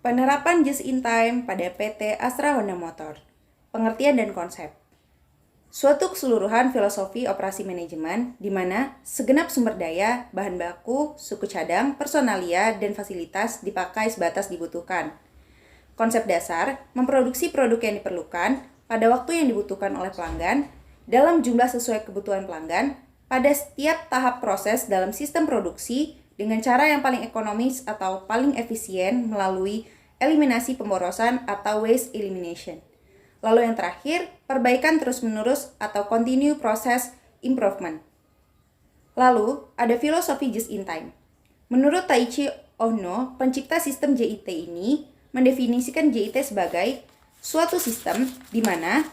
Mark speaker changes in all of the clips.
Speaker 1: Penerapan just in time pada PT Astra Honda Motor. Pengertian dan konsep. Suatu keseluruhan filosofi operasi manajemen di mana segenap sumber daya, bahan baku, suku cadang, personalia, dan fasilitas dipakai sebatas dibutuhkan. Konsep dasar, memproduksi produk yang diperlukan pada waktu yang dibutuhkan oleh pelanggan, dalam jumlah sesuai kebutuhan pelanggan, pada setiap tahap proses dalam sistem produksi dengan cara yang paling ekonomis atau paling efisien melalui eliminasi pemborosan atau waste elimination. Lalu yang terakhir, perbaikan terus-menerus atau continue process improvement. Lalu, ada filosofi just in time. Menurut Taiichi Ohno, pencipta sistem JIT ini mendefinisikan JIT sebagai suatu sistem di mana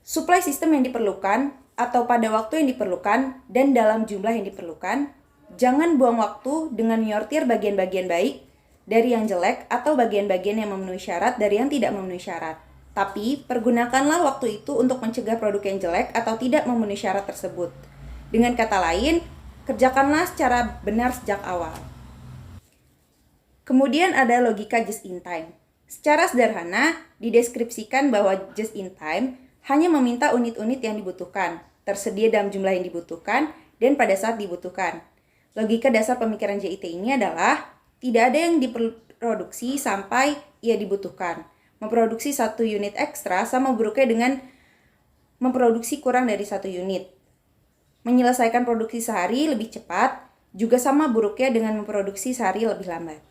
Speaker 1: supply sistem yang diperlukan atau pada waktu yang diperlukan dan dalam jumlah yang diperlukan. Jangan buang waktu dengan menyortir bagian-bagian baik dari yang jelek atau bagian-bagian yang memenuhi syarat dari yang tidak memenuhi syarat. Tapi, pergunakanlah waktu itu untuk mencegah produk yang jelek atau tidak memenuhi syarat tersebut. Dengan kata lain, kerjakanlah secara benar sejak awal. Kemudian ada logika just in time. Secara sederhana, dideskripsikan bahwa just in time hanya meminta unit-unit yang dibutuhkan, tersedia dalam jumlah yang dibutuhkan, dan pada saat dibutuhkan. Logika dasar pemikiran JIT ini adalah tidak ada yang diproduksi sampai ia dibutuhkan. Memproduksi satu unit ekstra sama buruknya dengan memproduksi kurang dari satu unit. Menyelesaikan produksi sehari lebih cepat, juga sama buruknya dengan memproduksi sehari lebih lambat.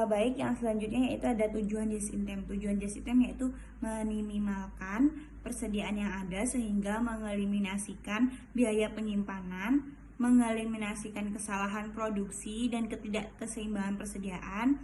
Speaker 2: Baik, yang selanjutnya yaitu ada tujuan just in time. Tujuan just in time yaitu meminimalkan persediaan yang ada sehingga mengeliminasikan biaya penyimpanan, mengeliminasikan kesalahan produksi dan ketidakkeseimbangan persediaan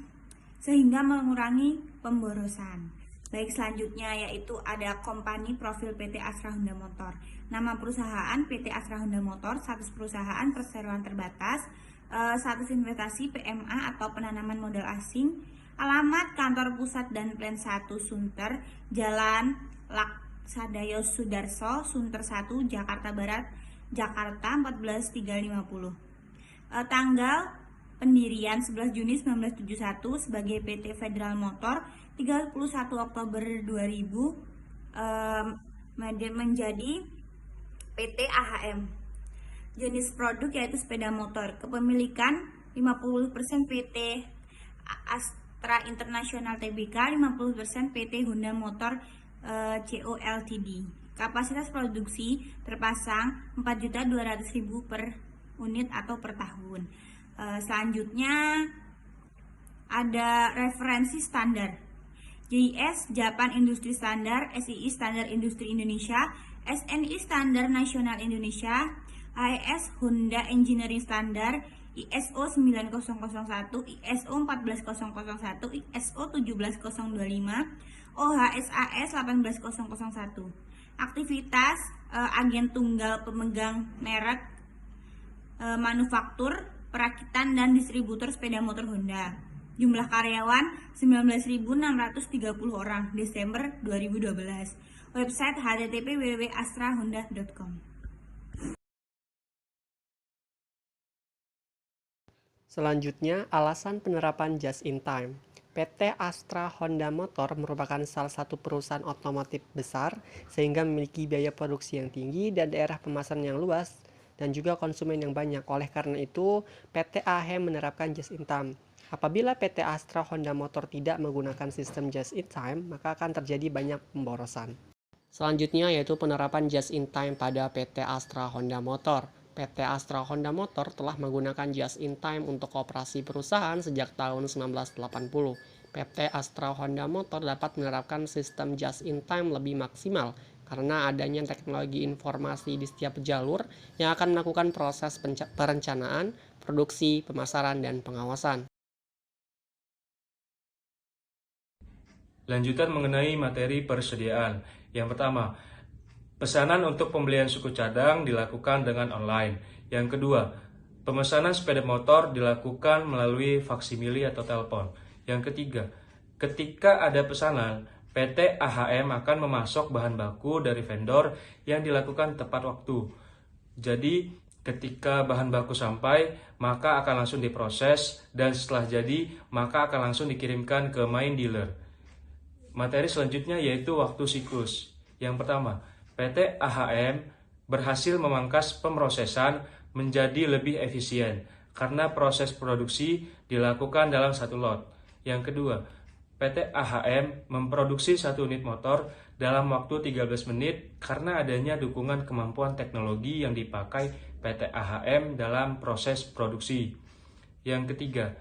Speaker 2: sehingga mengurangi pemborosan. Baik, selanjutnya yaitu ada kompani profil PT Astra Honda Motor. Nama perusahaan PT Astra Honda Motor, status perusahaan perseroan terbatas, status investasi PMA atau penanaman modal asing, alamat kantor pusat dan plan 1 Sunter, Jalan Laksadayo Sudarso, Sunter 1, Jakarta Barat, Jakarta 14350. Tanggal pendirian 11 Juni 1971 sebagai PT Federal Motor, 31 Oktober 2000 menjadi PT AHM. Jenis produk yaitu sepeda motor. Kepemilikan 50% PT Astra International Tbk, 50% PT Honda Motor CO Ltd. Kapasitas produksi terpasang 4.200.000 per unit atau per tahun. Selanjutnya ada referensi standar. JIS Japan Industri Standar, SII Standar Industri Indonesia, SNI Standar Nasional Indonesia, AES Honda Engineering Standard, ISO 9001, ISO 14001, ISO 17025, OHSAS 18001. Aktivitas agen tunggal pemegang merek manufaktur, perakitan dan distributor sepeda motor Honda. Jumlah karyawan 19.630 orang Desember 2012. Website http://www.astrahonda.com.
Speaker 3: Selanjutnya, alasan penerapan just in time. PT Astra Honda Motor merupakan salah satu perusahaan otomotif besar sehingga memiliki biaya produksi yang tinggi dan daerah pemasaran yang luas dan juga konsumen yang banyak. Oleh karena itu, PT AHM menerapkan just in time. Apabila PT Astra Honda Motor tidak menggunakan sistem just in time, maka akan terjadi banyak pemborosan. Selanjutnya yaitu penerapan just in time pada PT Astra Honda Motor. PT Astra Honda Motor telah menggunakan just in time untuk operasi perusahaan sejak tahun 1980. PT Astra Honda Motor dapat menerapkan sistem just in time lebih maksimal karena adanya teknologi informasi di setiap jalur yang akan melakukan proses perencanaan, produksi, pemasaran, dan pengawasan.
Speaker 4: Lanjutan mengenai materi persediaan. Yang pertama, pesanan untuk pembelian suku cadang dilakukan dengan online. Yang kedua, pemesanan sepeda motor dilakukan melalui faksimili atau telepon. Yang ketiga, ketika ada pesanan, PT AHM akan memasok bahan baku dari vendor yang dilakukan tepat waktu. Jadi, Ketika bahan baku sampai, maka akan langsung diproses, dan setelah jadi, maka akan langsung dikirimkan ke main dealer. Materi selanjutnya yaitu waktu siklus. Yang pertama, PT AHM berhasil memangkas pemrosesan menjadi lebih efisien karena proses produksi dilakukan dalam satu lot. Yang kedua, PT AHM memproduksi 1 unit motor dalam waktu 13 menit karena adanya dukungan kemampuan teknologi yang dipakai PT AHM dalam proses produksi. Yang ketiga,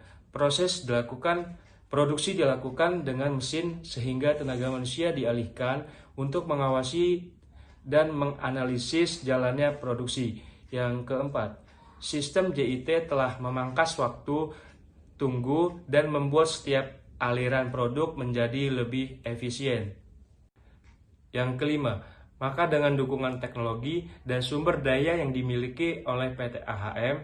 Speaker 4: produksi dilakukan dengan mesin sehingga tenaga manusia dialihkan untuk mengawasi dan menganalisis jalannya produksi. Yang keempat, sistem JIT telah memangkas waktu tunggu dan membuat setiap aliran produk menjadi lebih efisien. Yang kelima, maka dengan dukungan teknologi dan sumber daya yang dimiliki oleh PT AHM,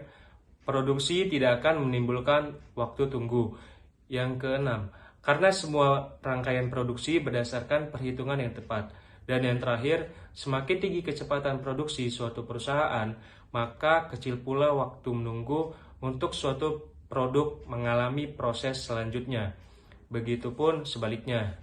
Speaker 4: produksi tidak akan menimbulkan waktu tunggu. Yang keenam, karena semua rangkaian produksi berdasarkan perhitungan yang tepat. Dan yang terakhir, semakin tinggi kecepatan produksi suatu perusahaan, maka kecil pula waktu menunggu untuk suatu produk mengalami proses selanjutnya. Begitupun sebaliknya.